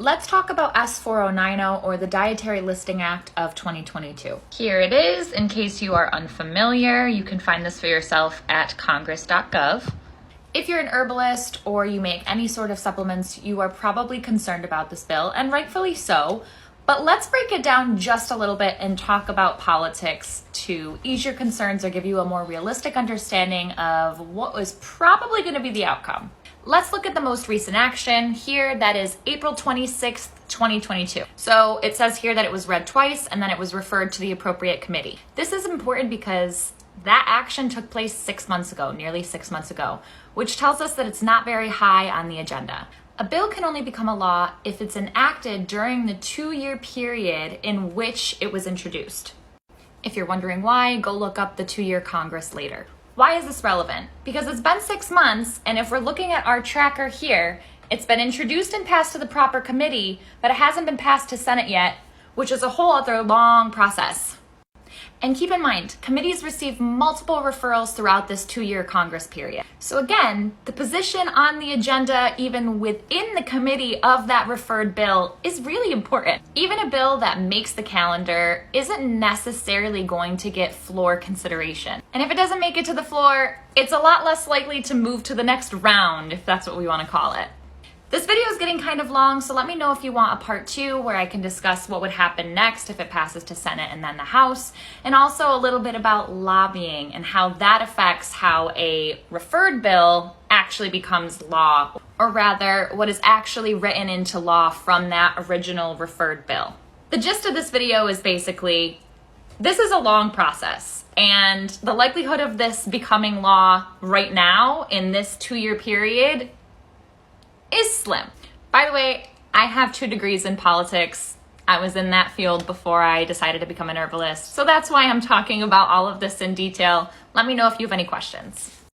Let's talk about S.4090 or the Dietary Listing Act of 2022. Here it is. In case you are unfamiliar, you can find this for yourself at congress.gov. If you're an herbalist or you make any sort of supplements, you are probably concerned about this bill, and rightfully so. But let's break it down just a little bit and talk about politics to ease your concerns or give you a more realistic understanding of what was probably going to be the outcome. Let's look at the most recent action here. That is April 26th, 2022. So it says here that it was read twice and then it was referred to the appropriate committee. This is important because that action took place 6 months ago, nearly 6 months ago, which tells us that it's not very high on the agenda. A bill can only become a law if it's enacted during the 2-year period in which it was introduced. If you're wondering why, go look up the 2-year Congress later. Why is this relevant? Because it's been 6 months, and if we're looking at our tracker here, it's been introduced and passed to the proper committee, but it hasn't been passed to Senate yet, which is a whole other long process. And keep in mind, committees receive multiple referrals throughout this 2-year Congress period. So again, the position on the agenda, even within the committee of that referred bill, is really important. Even a bill that makes the calendar isn't necessarily going to get floor consideration. And if it doesn't make it to the floor, it's a lot less likely to move to the next round, if that's what we want to call it. This video is getting kind of long, so let me know if you want a part 2 where I can discuss what would happen next if it passes to Senate and then the House, and also a little bit about lobbying and how that affects how a referred bill actually becomes law, or rather, what is actually written into law from that original referred bill. The gist of this video is basically, this is a long process, and the likelihood of this becoming law right now in this 2-year period is slim. By the way, I have 2 degrees in politics. I was in that field before I decided to become an herbalist. So that's why I'm talking about all of this in detail. Let me know if you have any questions.